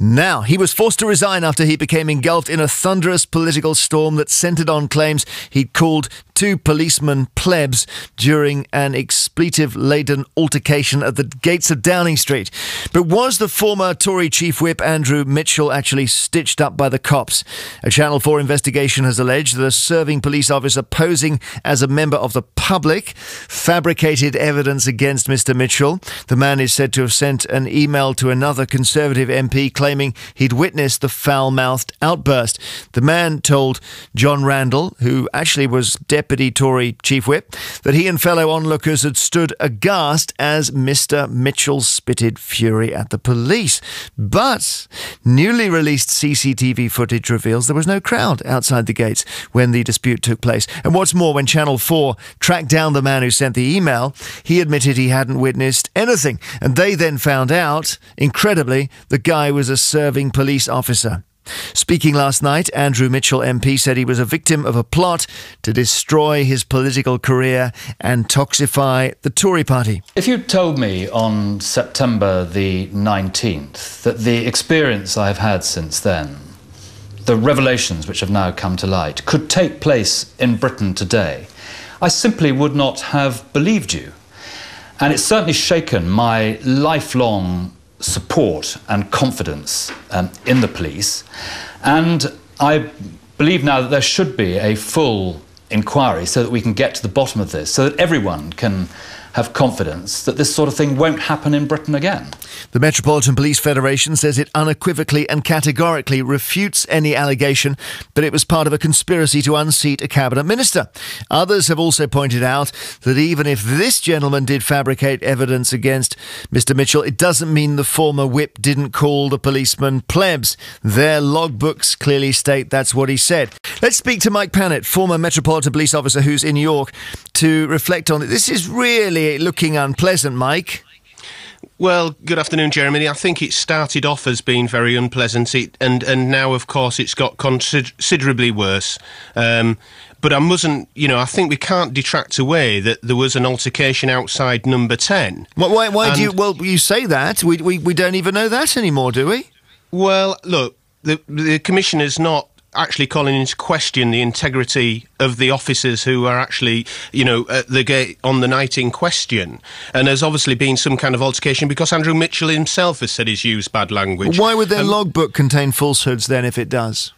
Now, he was forced to resign after he became engulfed in a thunderous political storm that centred on claims he'd called two policemen plebs during an expletive-laden altercation at the gates of Downing Street. But was the former Tory Chief Whip Andrew Mitchell actually stitched up by the cops? A Channel 4 investigation has alleged that a serving police officer posing as a member of the public fabricated evidence against Mr. Mitchell. The man is said to have sent an email to another Conservative MP claiming he'd witnessed the foul-mouthed outburst. The man told John Randall, who actually was Deputy Tory Chief Whip, that he and fellow onlookers had stood aghast as Mr. Mitchell spitted fury at the police. But newly released CCTV footage reveals there was no crowd outside the gates when the dispute took place. And what's more, when Channel 4 tracked down the man who sent the email, he admitted he hadn't witnessed anything. And they then found out, incredibly, the guy was a serving police officer. Speaking last night, Andrew Mitchell MP said he was a victim of a plot to destroy his political career and toxify the Tory party. If you'd told me on September the 19th that the experience I've had since then, the revelations which have now come to light, could take place in Britain today, I simply would not have believed you. And it's certainly shaken my lifelong support and confidence in the police. And I believe now that there should be a full inquiry so that we can get to the bottom of this, so that everyone can have confidence that this sort of thing won't happen in Britain again. The Metropolitan Police Federation says it unequivocally and categorically refutes any allegation that it was part of a conspiracy to unseat a cabinet minister. Others have also pointed out that even if this gentleman did fabricate evidence against Mr. Mitchell, it doesn't mean the former whip didn't call the policeman plebs. Their logbooks clearly state that's what he said. Let's speak to Mike Pannett, former Metropolitan Police officer who's in York, to reflect on it. This is really looking unpleasant, Mike. Well, good afternoon, Jeremy. I think it started off as being very unpleasant, and now, of course, it's got considerably worse. But I mustn't, I think we can't detract away that there was an altercation outside number 10. Why do you... Well, you say that. We don't even know that anymore, do we? Well, look, the Commissioner's not actually calling into question the integrity of the officers who are actually, at the gate on the night in question. And there's obviously been some kind of altercation because Andrew Mitchell himself has said he's used bad language. Why would their logbook contain falsehoods then if it does?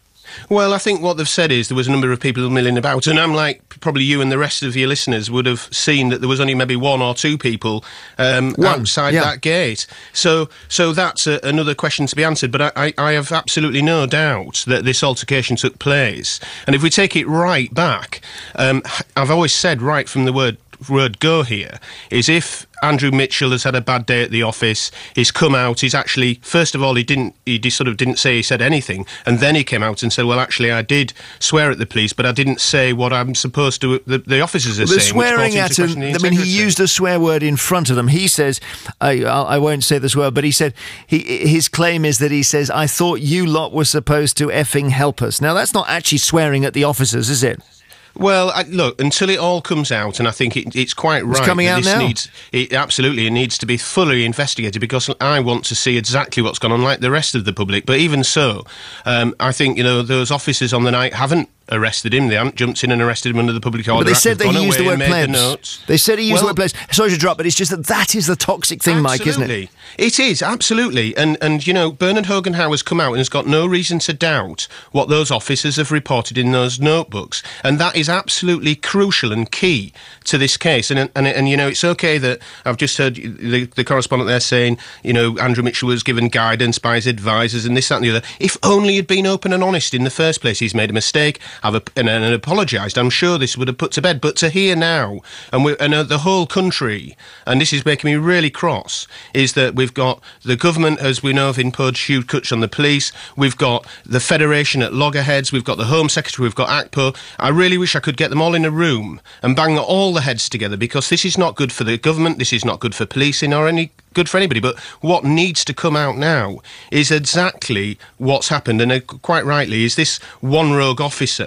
Well, I think what they've said is there was a number of people milling about, and I'm like, probably you and the rest of your listeners would have seen that there was only maybe one or two people outside that gate. So that's another question to be answered, but I have absolutely no doubt that this altercation took place. And if we take it right back, I've always said right from the word go here, is if Andrew Mitchell has had a bad day at the office, he's come out, he's actually, first of all, he sort of didn't say he said anything, and then he came out and said, well, actually, I did swear at the police, but I didn't say what I'm supposed to, the officers are saying. Swearing at him, he used a swear word in front of them. He says, I won't say this word, but he said, his claim is that he says, I thought you lot were supposed to effing help us. Now, that's not actually swearing at the officers, is it? Well, look, until it all comes out, and I think it's quite right. It's coming out now? Absolutely, it needs to be fully investigated because I want to see exactly what's gone on, like the rest of the public. But even so, I think, those officers on the night haven't arrested him. They haven't jumped in and arrested him under the public order. But they said that he used the word plebs. They said he used the word plebs. Sorry to drop, but it's just that is the toxic thing, Mike, isn't it? It is, absolutely. And Bernard Hogan-Howe has come out and has got no reason to doubt what those officers have reported in those notebooks. And that is absolutely crucial and key to this case. And it's okay that I've just heard the correspondent there saying, Andrew Mitchell was given guidance by his advisors and this, that and the other. If only he'd been open and honest in the first place. He's made a mistake. And apologised, I'm sure this would have put to bed. But to hear now, and the whole country, and this is making me really cross, is that we've got the government, as we know, have imposed huge cuts on the police. We've got the Federation at loggerheads. We've got the Home Secretary. We've got ACPO. I really wish I could get them all in a room and bang all the heads together, because this is not good for the government. This is not good for policing or any good for anybody. But what needs to come out now is exactly what's happened, and quite rightly, is this one rogue officer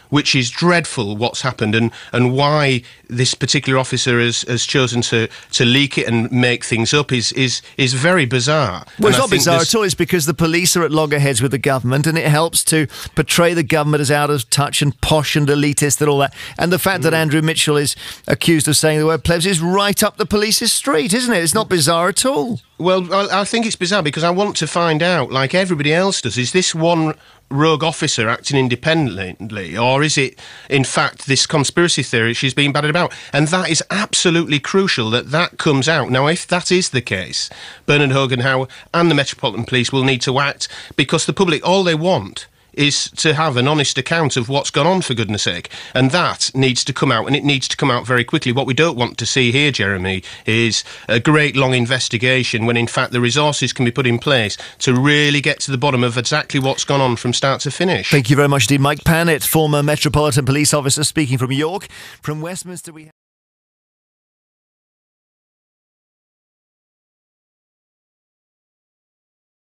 which is dreadful what's happened, and why this particular officer has chosen to leak it and make things up is very bizarre. Well, it's not bizarre at all. It's because the police are at loggerheads with the government, and it helps to portray the government as out of touch and posh and elitist and all that. And the fact that Andrew Mitchell is accused of saying the word plebs is right up the police's street, isn't it? It's not bizarre at all. Well, I think it's bizarre because I want to find out, like everybody else does, is this one rogue officer acting independently, or is it, in fact, this conspiracy theory she's being batted about? And that is absolutely crucial that comes out. Now, if that is the case, Bernard Hogan-Howe and the Metropolitan Police will need to act, because the public, all they want is to have an honest account of what's gone on, for goodness sake. And that needs to come out, and it needs to come out very quickly. What we don't want to see here, Jeremy, is a great long investigation when, in fact, the resources can be put in place to really get to the bottom of exactly what's gone on from start to finish. Thank you very much indeed. Mike Pannett, former Metropolitan Police officer, speaking from York. From Westminster, we